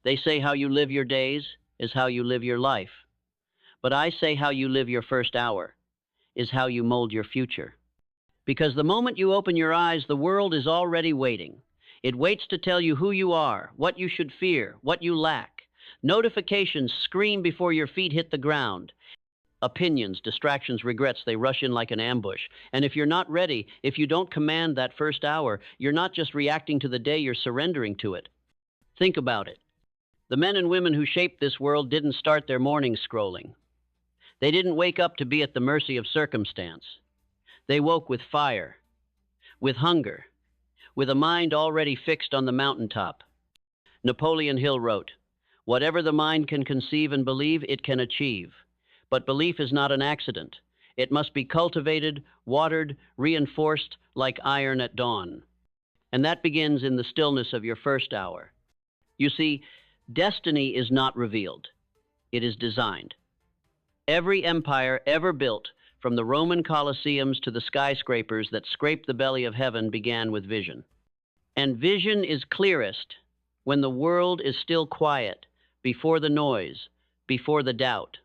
They say how you live your days is how you live your life. But I say how you live your first hour is how you mold your future. Because the moment you open your eyes, the world is already waiting. It waits to tell you who you are, what you should fear, what you lack. Notifications scream before your feet hit the ground. Opinions, distractions, regrets, they rush in like an ambush. And if you're not ready, if you don't command that first hour, you're not just reacting to the day, you're surrendering to it. Think about it. The men and women who shaped this world didn't start their mornings scrolling. They didn't wake up to be at the mercy of circumstance. They woke with fire, with hunger, with a mind already fixed on the mountaintop. Napoleon Hill wrote, "Whatever the mind can conceive and believe, it can achieve. But belief is not an accident. It must be cultivated, watered, reinforced like iron at dawn." And that begins in the stillness of your first hour. You see, destiny is not revealed. It is designed. Every empire ever built, from the Roman Colosseums to the skyscrapers that scraped the belly of heaven, began with vision. And vision is clearest when the world is still quiet, before the noise, before the doubt.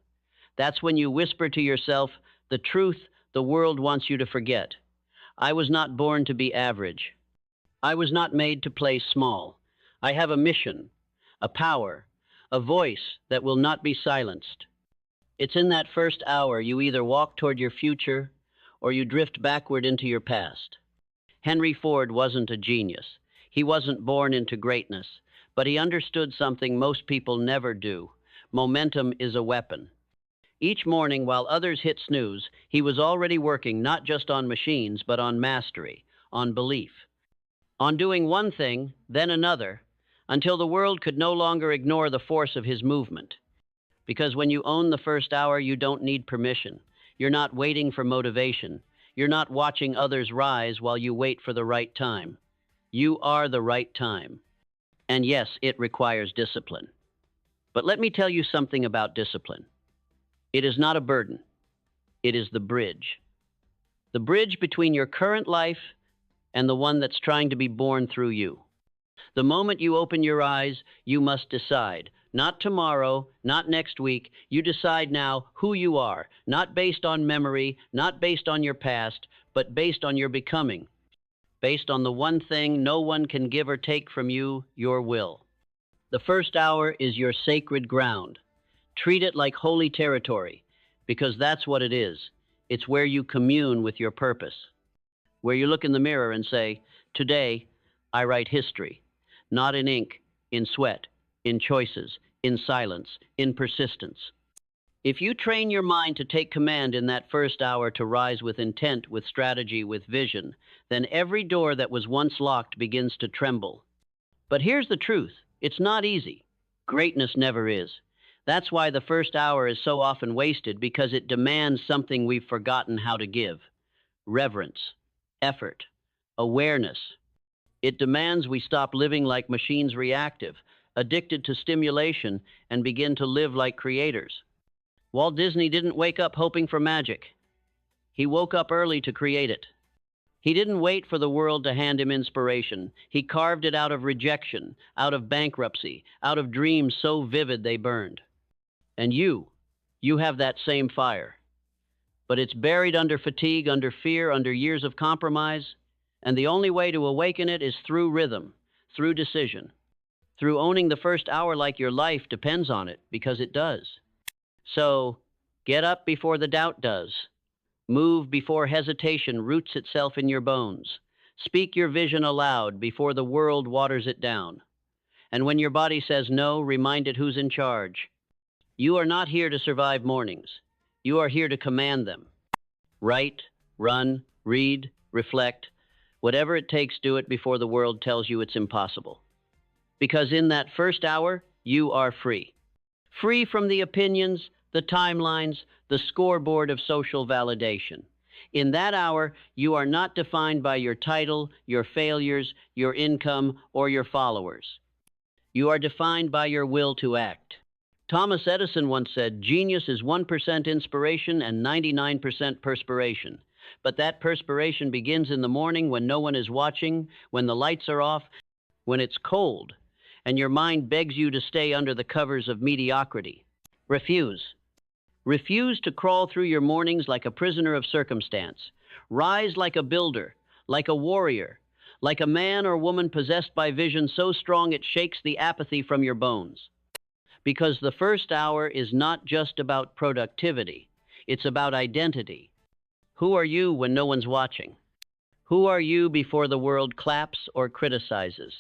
That's when you whisper to yourself the truth the world wants you to forget. I was not born to be average. I was not made to play small. I have a mission, a power, a voice that will not be silenced. It's in that first hour you either walk toward your future or you drift backward into your past. Henry Ford wasn't a genius. He wasn't born into greatness, but he understood something most people never do. Momentum is a weapon. Each morning, while others hit snooze, he was already working not just on machines, but on mastery, on belief, on doing one thing, then another, until the world could no longer ignore the force of his movement. Because when you own the first hour, you don't need permission. You're not waiting for motivation. You're not watching others rise while you wait for the right time. You are the right time. And yes, it requires discipline. But let me tell you something about discipline. It is not a burden. It is the bridge. The bridge between your current life and the one that's trying to be born through you. The moment you open your eyes, you must decide. Not tomorrow, not next week. You decide now who you are, not based on memory, not based on your past, but based on your becoming. Based on the one thing no one can give or take from you, your will. The first hour is your sacred ground. Treat it like holy territory, because that's what it is. It's where you commune with your purpose. Where you look in the mirror and say, "Today, I write history." Not in ink, in sweat, in choices, in silence, in persistence. If you train your mind to take command in that first hour, to rise with intent, with strategy, with vision, then every door that was once locked begins to tremble. But here's the truth. It's not easy. Greatness never is. That's why the first hour is so often wasted, because it demands something we've forgotten how to give. Reverence, effort, awareness. It demands we stop living like machines, reactive, addicted to stimulation, and begin to live like creators. Walt Disney didn't wake up hoping for magic. He woke up early to create it. He didn't wait for the world to hand him inspiration. He carved it out of rejection, out of bankruptcy, out of dreams so vivid they burned. And you have that same fire. But it's buried under fatigue, under fear, under years of compromise. And the only way to awaken it is through rhythm, through decision, through owning the first hour like your life depends on it, because it does. So, get up before the doubt does. Move before hesitation roots itself in your bones. Speak your vision aloud before the world waters it down. And when your body says no, remind it who's in charge. You are not here to survive mornings. You are here to command them. Write, run, read, reflect. Whatever it takes, do it before the world tells you it's impossible. Because in that first hour, you are free. Free from the opinions, the timelines, the scoreboard of social validation. In that hour, you are not defined by your title, your failures, your income, or your followers. You are defined by your will to act. Thomas Edison once said, "Genius is 1% inspiration and 99% perspiration." But that perspiration begins in the morning when no one is watching, when the lights are off, when it's cold, and your mind begs you to stay under the covers of mediocrity. Refuse. Refuse to crawl through your mornings like a prisoner of circumstance. Rise like a builder, like a warrior, like a man or woman possessed by vision so strong it shakes the apathy from your bones. Because the first hour is not just about productivity, it's about identity. Who are you when no one's watching? Who are you before the world claps or criticizes?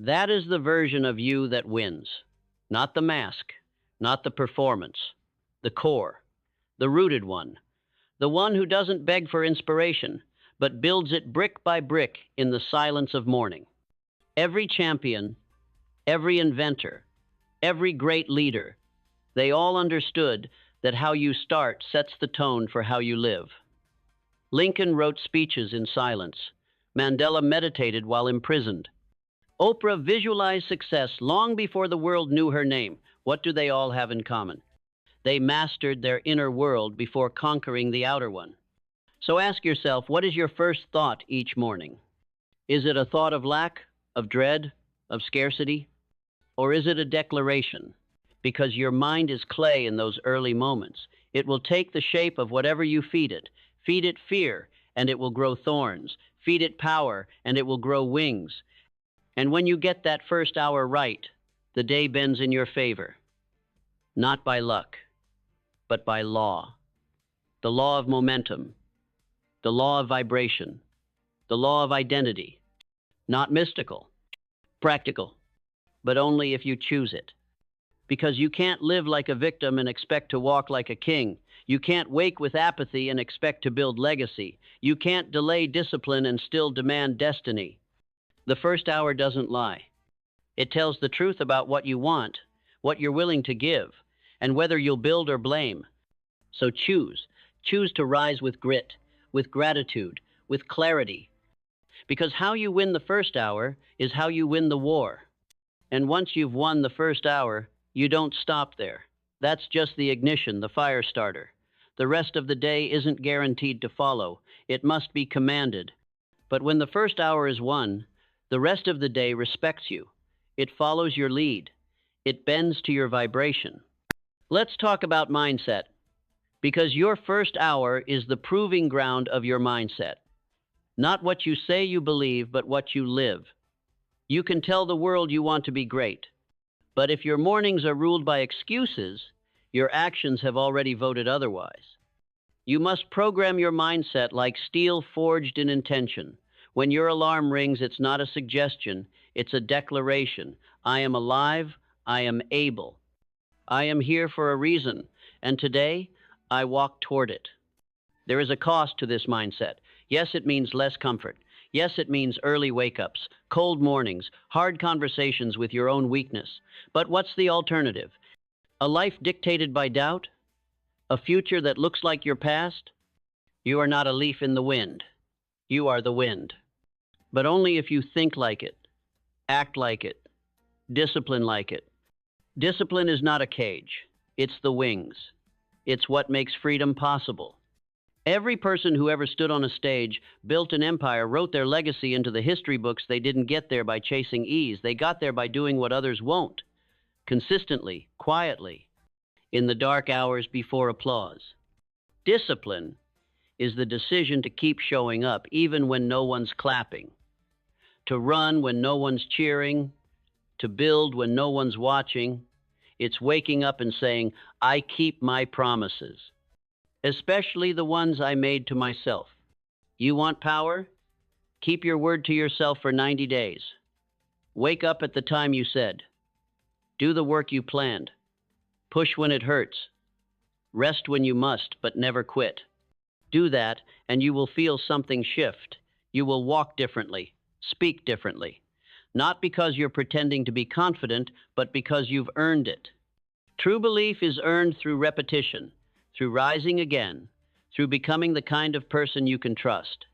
That is the version of you that wins. Not the mask, not the performance, the core, the rooted one, the one who doesn't beg for inspiration, but builds it brick by brick in the silence of morning. Every champion, every inventor, every great leader, they all understood that how you start sets the tone for how you live. Lincoln wrote speeches in silence. Mandela meditated while imprisoned. Oprah visualized success long before the world knew her name. What do they all have in common? They mastered their inner world before conquering the outer one. So ask yourself, what is your first thought each morning? Is it a thought of lack, of dread, of scarcity? Or is it a declaration? Because your mind is clay in those early moments. It will take the shape of whatever you feed it. Feed it fear, and it will grow thorns. Feed it power, and it will grow wings. And when you get that first hour right, the day bends in your favor. Not by luck, but by law. The law of momentum, the law of vibration, the law of identity. Not mystical, practical, but only if you choose it. Because you can't live like a victim and expect to walk like a king. You can't wake with apathy and expect to build legacy. You can't delay discipline and still demand destiny. The first hour doesn't lie. It tells the truth about what you want, what you're willing to give, and whether you'll build or blame. So choose. Choose to rise with grit, with gratitude, with clarity. Because how you win the first hour is how you win the war. And once you've won the first hour, you don't stop there. That's just the ignition, the fire starter. The rest of the day isn't guaranteed to follow. It must be commanded. But when the first hour is won, the rest of the day respects you. It follows your lead. It bends to your vibration. Let's talk about mindset. Because your first hour is the proving ground of your mindset. Not what you say you believe, but what you live. You can tell the world you want to be great. But if your mornings are ruled by excuses, your actions have already voted otherwise. You must program your mindset like steel forged in intention. When your alarm rings, it's not a suggestion, it's a declaration. I am alive, I am able. I am here for a reason, and today I walk toward it. There is a cost to this mindset. Yes, it means less comfort. Yes, it means early wake-ups, cold mornings, hard conversations with your own weakness. But what's the alternative? A life dictated by doubt? A future that looks like your past? You are not a leaf in the wind. You are the wind. But only if you think like it, act like it, discipline like it. Discipline is not a cage. It's the wings. It's what makes freedom possible. Every person who ever stood on a stage, built an empire, wrote their legacy into the history books. They didn't get there by chasing ease. They got there by doing what others won't. Consistently, quietly, in the dark hours before applause. Discipline is the decision to keep showing up even when no one's clapping. To run when no one's cheering. To build when no one's watching. It's waking up and saying, I keep my promises. Especially the ones I made to myself. You want power? Keep your word to yourself for 90 days. Wake up at the time you said. Do the work you planned. Push when it hurts. Rest when you must, but never quit. Do that, and you will feel something shift. You will walk differently, speak differently. Not because you're pretending to be confident, but because you've earned it. True belief is earned through repetition, through rising again, through becoming the kind of person you can trust.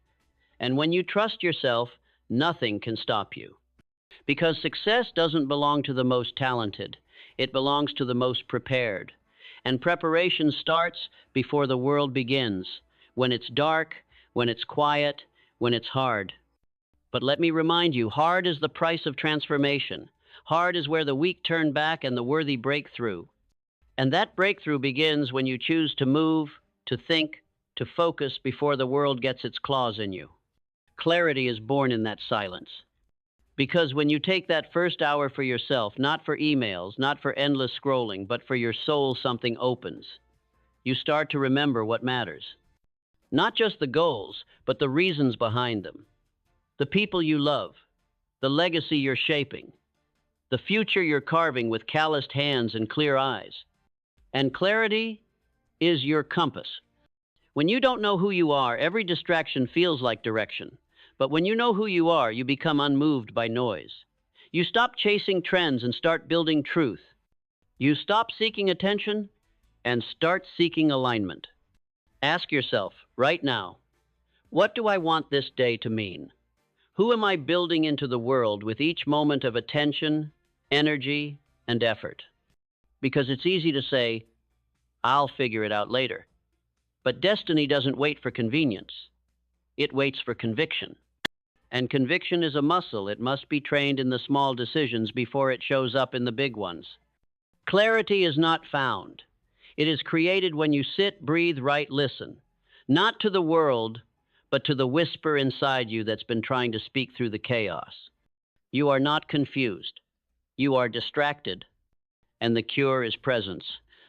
And when you trust yourself, nothing can stop you. Because success doesn't belong to the most talented. It belongs to the most prepared. And preparation starts before the world begins, when it's dark, when it's quiet, when it's hard. But let me remind you, hard is the price of transformation. Hard is where the weak turn back and the worthy break through. And that breakthrough begins when you choose to move, to think, to focus before the world gets its claws in you. Clarity is born in that silence. Because when you take that first hour for yourself, not for emails, not for endless scrolling, but for your soul, something opens. You start to remember what matters. Not just the goals, but the reasons behind them. The people you love, the legacy you're shaping, the future you're carving with calloused hands and clear eyes. And clarity is your compass. When you don't know who you are, every distraction feels like direction. But when you know who you are, you become unmoved by noise. You stop chasing trends and start building truth. You stop seeking attention and start seeking alignment. Ask yourself, right now, what do I want this day to mean? Who am I building into the world with each moment of attention, energy, and effort? Because it's easy to say, I'll figure it out later. But destiny doesn't wait for convenience. It waits for conviction. And conviction is a muscle. It must be trained in the small decisions before it shows up in the big ones. Clarity is not found. It is created when you sit, breathe, write, listen. Not to the world, but to the whisper inside you that's been trying to speak through the chaos. You are not confused. You are distracted. And the cure is presence.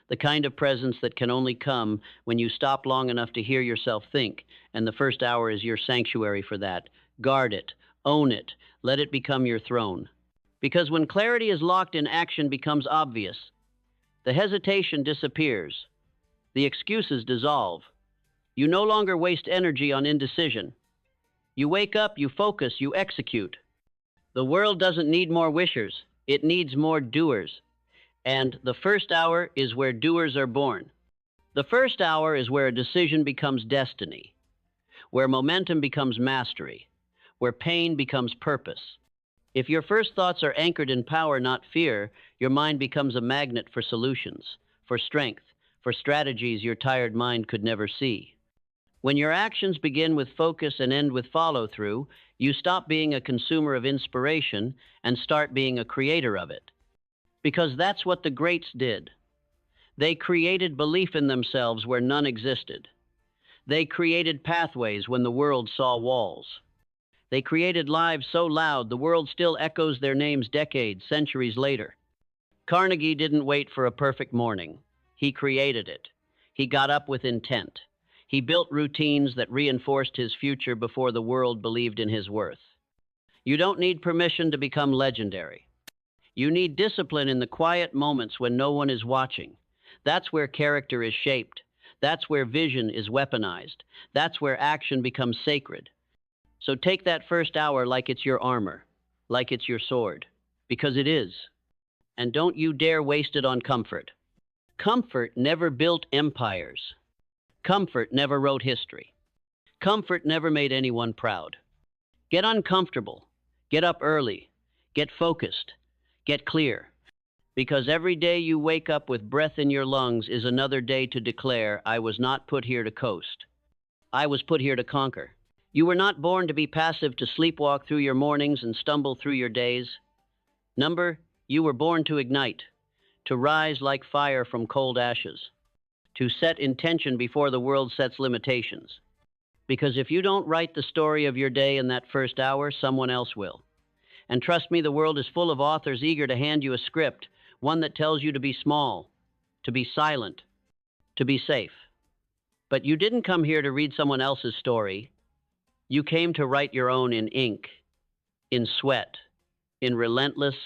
The kind of presence that can only come when you stop long enough to hear yourself think, and the first hour is your sanctuary for that. Guard it, own it, let it become your throne. Because when clarity is locked in, action becomes obvious. The hesitation disappears. The excuses dissolve. You no longer waste energy on indecision. You wake up, you focus, you execute. The world doesn't need more wishers. It needs more doers. And the first hour is where doers are born. The first hour is where a decision becomes destiny, where momentum becomes mastery, where pain becomes purpose. If your first thoughts are anchored in power, not fear, your mind becomes a magnet for solutions, for strength, for strategies your tired mind could never see. When your actions begin with focus and end with follow-through, you stop being a consumer of inspiration and start being a creator of it. Because that's what the greats did. They created belief in themselves where none existed. They created pathways when the world saw walls. They created lives so loud the world still echoes their names decades, centuries later. Carnegie didn't wait for a perfect morning. He created it. He got up with intent. He built routines that reinforced his future before the world believed in his worth. You don't need permission to become legendary. You need discipline in the quiet moments when no one is watching. That's where character is shaped. That's where vision is weaponized. That's where action becomes sacred. So take that first hour like it's your armor, like it's your sword, because it is. And don't you dare waste it on comfort. Comfort never built empires. Comfort never wrote history. Comfort never made anyone proud. Get uncomfortable. Get up early. Get focused. Get clear. Because every day you wake up with breath in your lungs is another day to declare, I was not put here to coast. I was put here to conquer. You were not born to be passive, to sleepwalk through your mornings and stumble through your days. You were born to ignite, to rise like fire from cold ashes, to set intention before the world sets limitations. Because if you don't write the story of your day in that first hour, someone else will. And trust me, the world is full of authors eager to hand you a script, one that tells you to be small, to be silent, to be safe. But you didn't come here to read someone else's story. You came to write your own in ink, in sweat, in relentless,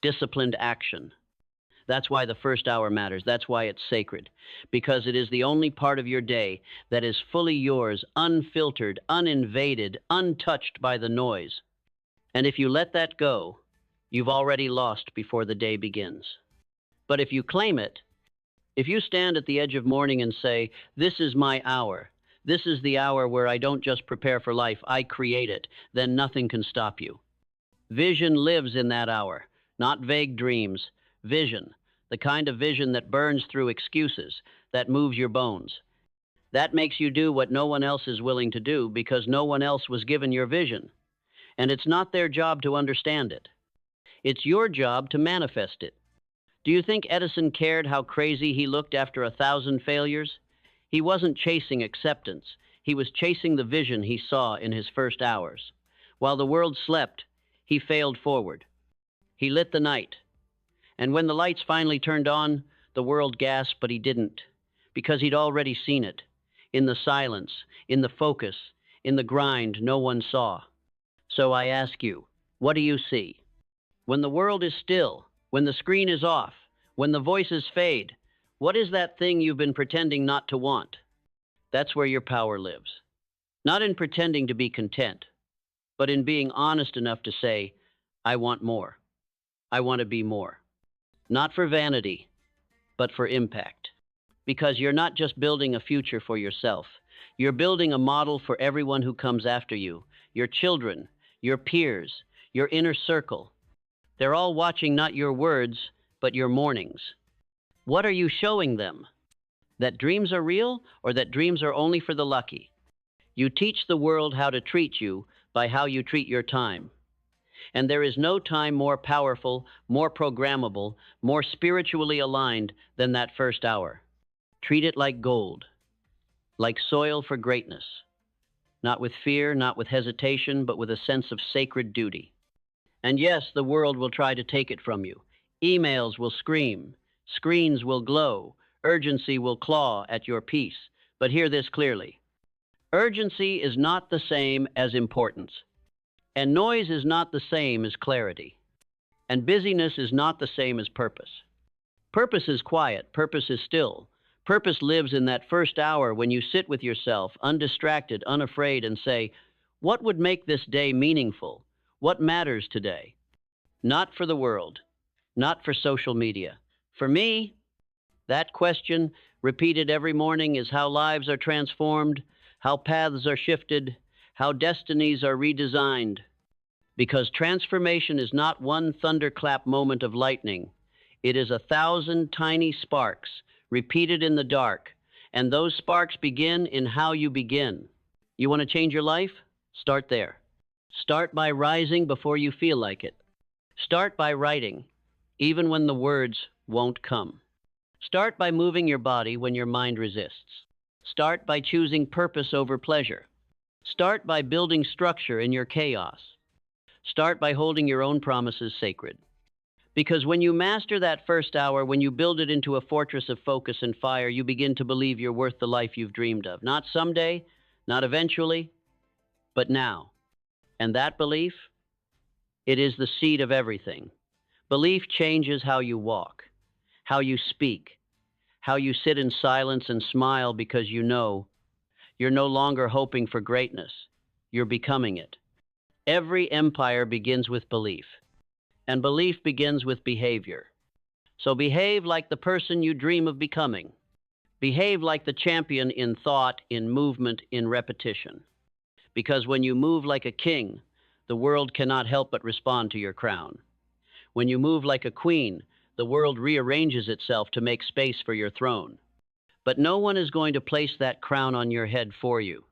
disciplined action. That's why the first hour matters. That's why it's sacred. Because it is the only part of your day that is fully yours, unfiltered, uninvaded, untouched by the noise. And if you let that go, you've already lost before the day begins. But if you claim it, if you stand at the edge of morning and say, this is my hour, this is the hour where I don't just prepare for life, I create it, then nothing can stop you. Vision lives in that hour, not vague dreams. Vision, the kind of vision that burns through excuses, that moves your bones. That makes you do what no one else is willing to do because no one else was given your vision. And it's not their job to understand it. It's your job to manifest it. Do you think Edison cared how crazy he looked after 1,000 failures? He wasn't chasing acceptance. He was chasing the vision he saw in his first hours. While the world slept, he failed forward. He lit the night. And when the lights finally turned on, the world gasped, but he didn't, because he'd already seen it. In the silence, in the focus, in the grind no one saw. So I ask you, what do you see? When the world is still, when the screen is off, when the voices fade, what is that thing you've been pretending not to want? That's where your power lives. Not in pretending to be content, but in being honest enough to say, I want more. I want to be more. Not for vanity, but for impact. Because you're not just building a future for yourself. You're building a model for everyone who comes after you, your children, your peers, your inner circle. They're all watching not your words, but your mornings. What are you showing them? That dreams are real, or that dreams are only for the lucky? You teach the world how to treat you by how you treat your time. And there is no time more powerful, more programmable, more spiritually aligned than that first hour. Treat it like gold, like soil for greatness. Not with fear, not with hesitation, but with a sense of sacred duty. And yes, the world will try to take it from you. Emails will scream, screens will glow, urgency will claw at your peace. But hear this clearly. Urgency is not the same as importance. And noise is not the same as clarity. And busyness is not the same as purpose. Purpose is quiet, purpose is still. Purpose lives in that first hour when you sit with yourself, undistracted, unafraid, and say, what would make this day meaningful? What matters today? Not for the world, not for social media. For me, that question, repeated every morning, is how lives are transformed, how paths are shifted, how destinies are redesigned. Because transformation is not one thunderclap moment of lightning. It is 1,000 tiny sparks repeated in the dark, and those sparks begin in how you begin. You want to change your life? Start there. Start by rising before you feel like it. Start by writing, even when the words won't come. Start by moving your body when your mind resists. Start by choosing purpose over pleasure. Start by building structure in your chaos. Start by holding your own promises sacred. Because when you master that first hour, when you build it into a fortress of focus and fire, you begin to believe you're worth the life you've dreamed of. Not someday, not eventually, but now. And that belief, it is the seed of everything. Belief changes how you walk, how you speak, how you sit in silence and smile, because you know you're no longer hoping for greatness. You're becoming it. Every empire begins with belief, and belief begins with behavior. So behave like the person you dream of becoming. Behave like the champion in thought, in movement, in repetition. Because when you move like a king, the world cannot help but respond to your crown. When you move like a queen, the world rearranges itself to make space for your throne. But no one is going to place that crown on your head for you.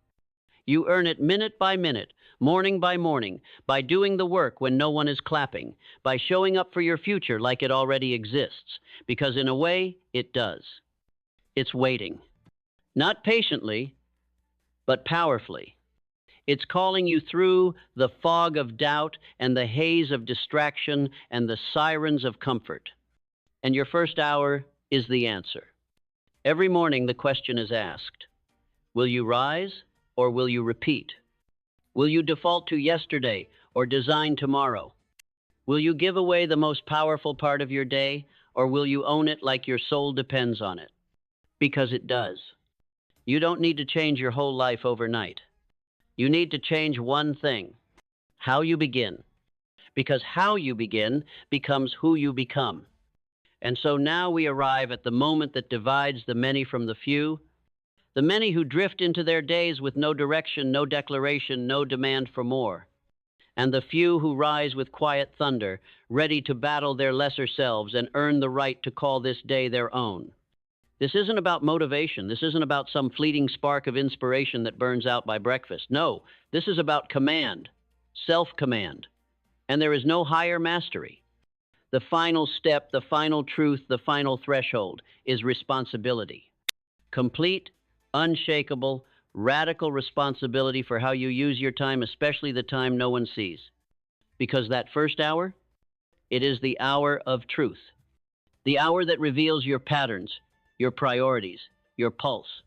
You earn it minute by minute, morning by morning, by doing the work when no one is clapping, by showing up for your future like it already exists, because in a way, it does. It's waiting. Not patiently, but powerfully. It's calling you through the fog of doubt and the haze of distraction and the sirens of comfort. And your first hour is the answer. Every morning the question is asked, will you rise or will you repeat? Will you default to yesterday or design tomorrow? Will you give away the most powerful part of your day, or will you own it like your soul depends on it? Because it does. You don't need to change your whole life overnight. You need to change one thing: how you begin. Because how you begin becomes who you become. And so now we arrive at the moment that divides the many from the few, the many who drift into their days with no direction, no declaration, no demand for more, and the few who rise with quiet thunder, ready to battle their lesser selves and earn the right to call this day their own. This isn't about motivation. This isn't about some fleeting spark of inspiration that burns out by breakfast. No, this is about command, self-command. And there is no higher mastery, The final step, the final truth, the final threshold is responsibility. Complete, unshakable, radical responsibility for how you use your time, especially the time no one sees. Because that first hour, it is the hour of truth. The hour that reveals your patterns, your priorities, your pulse.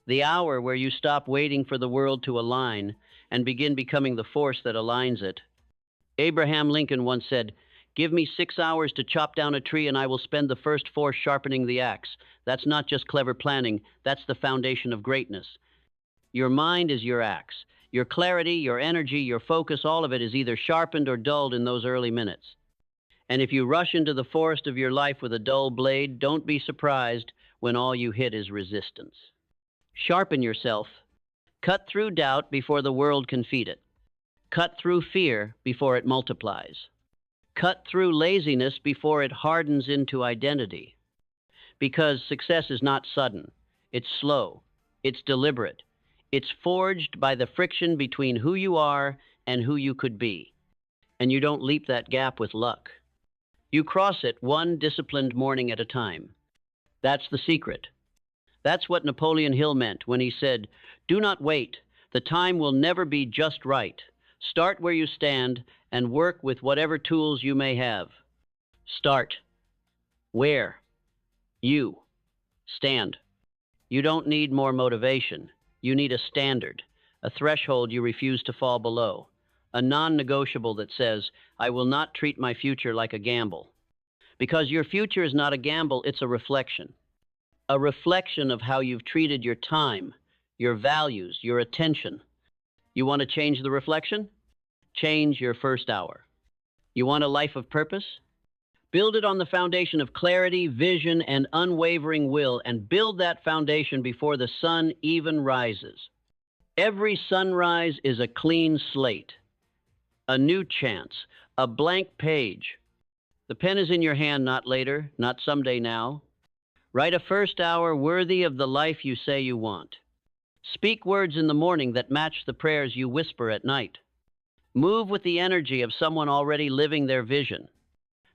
The hour where you stop waiting for the world to align and begin becoming the force that aligns it. Abraham Lincoln once said, "Give me 6 hours to chop down a tree and I will spend the first 4 sharpening the axe." That's not just clever planning, that's the foundation of greatness. Your mind is your axe. Your clarity, your energy, your focus, all of it is either sharpened or dulled in those early minutes. And if you rush into the forest of your life with a dull blade, don't be surprised when all you hit is resistance. Sharpen yourself. Cut through doubt before the world can feed it. Cut through fear before it multiplies. Cut through laziness before it hardens into identity. Because success is not sudden. It's slow. It's deliberate. It's forged by the friction between who you are and who you could be. And you don't leap that gap with luck. You cross it one disciplined morning at a time. That's the secret. That's what Napoleon Hill meant when he said, "Do not wait. The time will never be just right. Start where you stand and work with whatever tools you may have." Start where you stand. You don't need more motivation. You need a standard, a threshold you refuse to fall below, a non-negotiable that says, "I will not treat my future like a gamble." Because your future is not a gamble, it's a reflection. A reflection of how you've treated your time, your values, your attention. You want to change the reflection? Change your first hour. You want a life of purpose? Build it on the foundation of clarity, vision, and unwavering will, and build that foundation before the sun even rises. Every sunrise is a clean slate, a new chance, a blank page. The pen is in your hand, not later, not someday now. Write a first hour worthy of the life you say you want. Speak words in the morning that match the prayers you whisper at night. Move with the energy of someone already living their vision.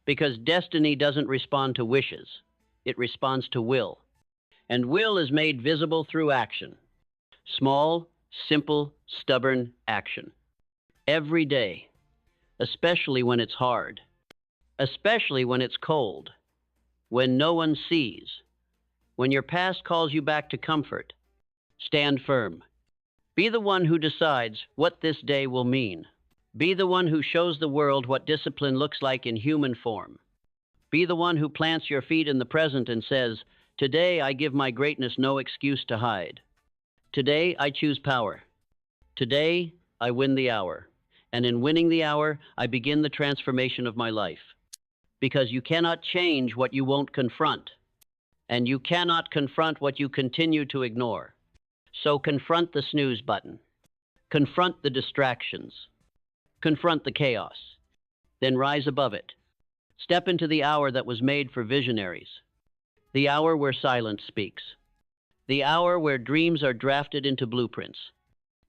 Because destiny doesn't respond to wishes. It responds to will. And will is made visible through action. Small, simple, stubborn action. Every day. Especially when it's hard. Especially when it's cold. When no one sees. When your past calls you back to comfort. Stand firm. Be the one who decides what this day will mean. Be the one who shows the world what discipline looks like in human form. Be the one who plants your feet in the present and says, "Today I give my greatness no excuse to hide. Today I choose power. Today I win the hour. And in winning the hour, I begin the transformation of my life." Because you cannot change what you won't confront. And you cannot confront what you continue to ignore. So confront the snooze button. Confront the distractions. Confront the chaos. Then rise above it. Step into the hour that was made for visionaries. The hour where silence speaks. The hour where dreams are drafted into blueprints.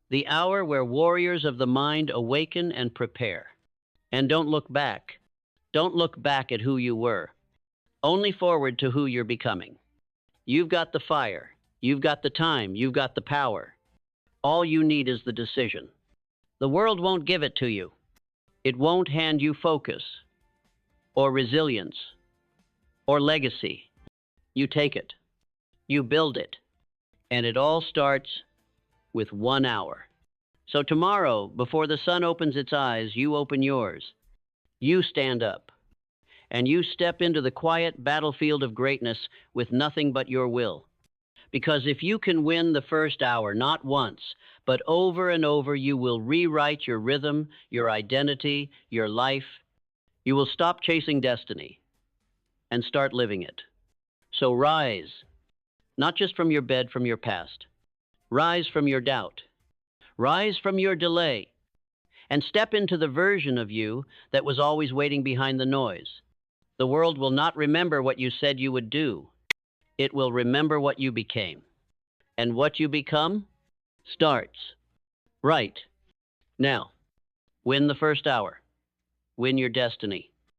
The hour where warriors of the mind awaken and prepare. And don't look back. Don't look back at who you were. Only forward to who you're becoming. You've got the fire. You've got the time. You've got the power. All you need is the decision. The world won't give it to you. It won't hand you focus, or resilience, or legacy. You take it. You build it. And it all starts with 1 hour. So tomorrow, before the sun opens its eyes, you open yours. You stand up. And you step into the quiet battlefield of greatness with nothing but your will. Because if you can win the first hour, not once, but over and over, you will rewrite your rhythm, your identity, your life. You will stop chasing destiny and start living it. So rise, not just from your bed, from your past. Rise from your doubt. Rise from your delay. And step into the version of you that was always waiting behind the noise. The world will not remember what you said you would do. It will remember what you became. And what you become starts right now. Win the first hour. Win your destiny.